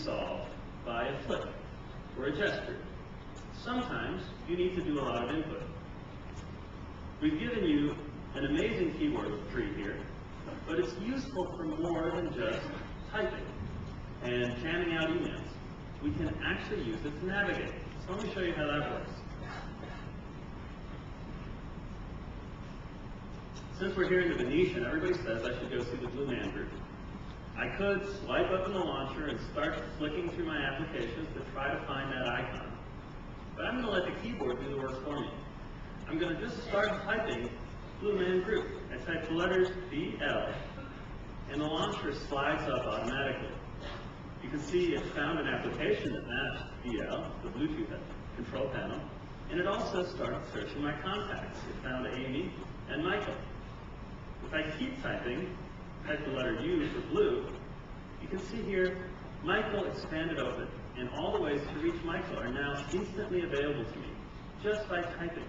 solved by a flick or a gesture. Sometimes you need to do a lot of input. We've given you an amazing keyboard tree here, but it's useful for more than just typing and jamming out emails. We can actually use it to navigate. So let me show you how that works. Since we're here in the Venetian, everybody says I should go see the Blue Man Group. I could swipe up in the launcher and start flicking through my applications to try to find that icon. But I'm going to let the keyboard do the work for me. I'm going to just start typing Blue Man Group. I type the letters BL, and the launcher slides up automatically. You can see it found an application that matched BL, the Bluetooth control panel, and it also started searching my contacts. It found Amy and Michael. If I keep typing, type the letter U for blue, you can see here Michael expanded open, and all the ways to reach Michael are now instantly available to me, just by typing.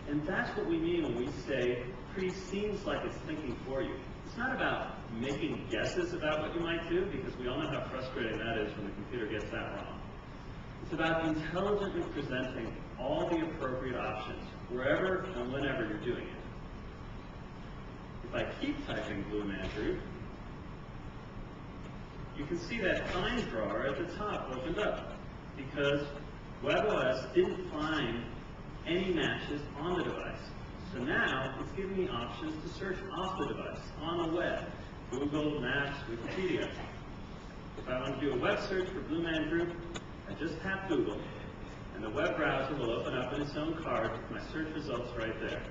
And that's what we mean when we say Tree seems like it's thinking for you. It's not about making guesses about what you might do, because we all know how frustrating that is when the computer gets that wrong. It's about intelligently presenting all the appropriate options, wherever and whenever you're doing it. If I keep typing Blue Man Group, you can see that Find drawer at the top opened up, because WebOS didn't find any matches on the device. So now it's giving me options to search off the device, on the web, Google, Maps, Wikipedia. If I want to do a web search for Blue Man Group, I just tap Google, and the web browser will open up in its own card with my search results right there.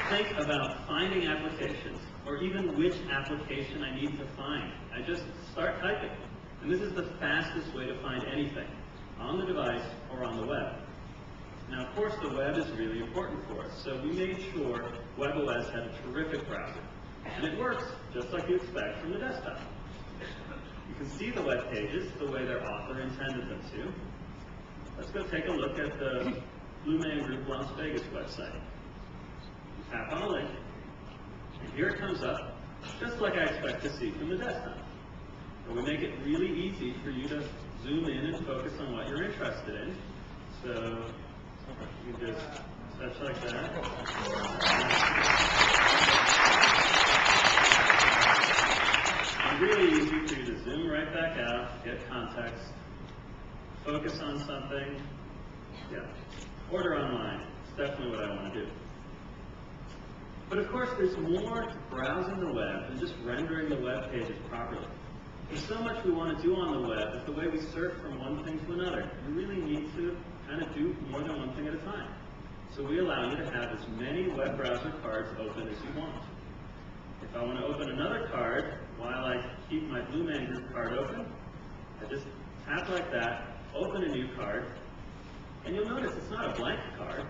Think about finding applications, or even which application I need to find. I just start typing. And this is the fastest way to find anything, on the device or on the web. Now, of course, the web is really important for us, so we made sure WebOS had a terrific browser. And it works just like you expect from the desktop. You can see the web pages the way their author intended them to. Let's go take a look at the Blue Man Group Las Vegas website. Tap on a link, and here it comes up, just like I expect to see from the desktop. And we make it really easy for you to zoom in and focus on what you're interested in. So you can just touch like that. And really easy for you to zoom right back out, get context, focus on something. Yeah, order online. It's definitely what I want to do. But of course, there's more to browsing the web than just rendering the web pages properly. There's so much we want to do on the web with the way we surf from one thing to another. You really need to kind of do more than one thing at a time. So we allow you to have as many web browser cards open as you want. If I want to open another card while I keep my Blue Man Group card open, I just tap like that, open a new card, and you'll notice it's not a blank card.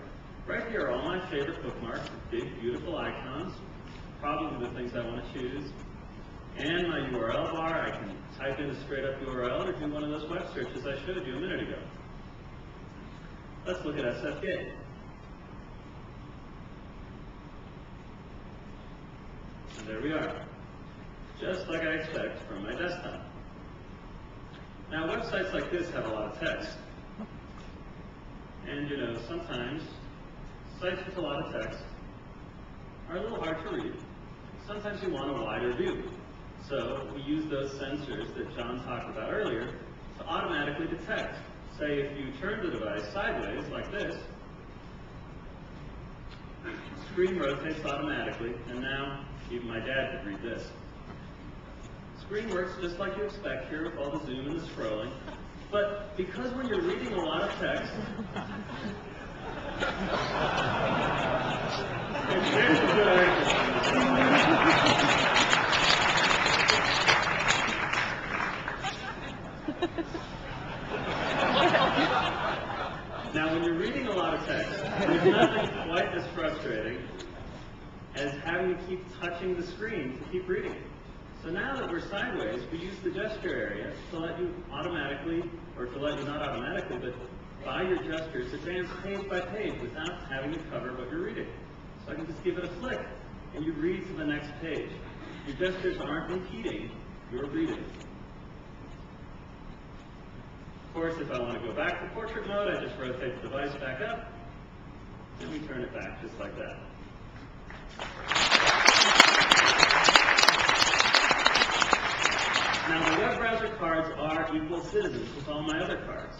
Right here are all my favorite bookmarks with big, beautiful icons, probably the things I want to choose. And my URL bar, I can type in a straight-up URL or do one of those web searches I showed you a minute ago. Let's look at SFGate. And there we are, just like I expect from my desktop. Now, websites like this have a lot of text. And, you know, sometimes sites with a lot of text are a little hard to read. Sometimes you want a wider view. So we use those sensors that John talked about earlier to automatically detect. Say if you turn the device sideways like this, the screen rotates automatically, and now even my dad could read this. The screen works just like you expect here with all the zoom and the scrolling, but because when you're reading a lot of text, there's a good Now, when you're reading a lot of text, there's nothing quite as frustrating as having to keep touching the screen to keep reading it. So now that we're sideways, we use the gesture area to let you automatically, or to let you not automatically, but by your gestures, advance page by page without having to cover what you're reading. So I can just give it a flick, and you read to the next page. Your gestures aren't impeding your reading. Of course, if I want to go back to portrait mode, I just rotate the device back up, and we turn it back just like that. Now, the web browser cards are equal citizens with all my other cards.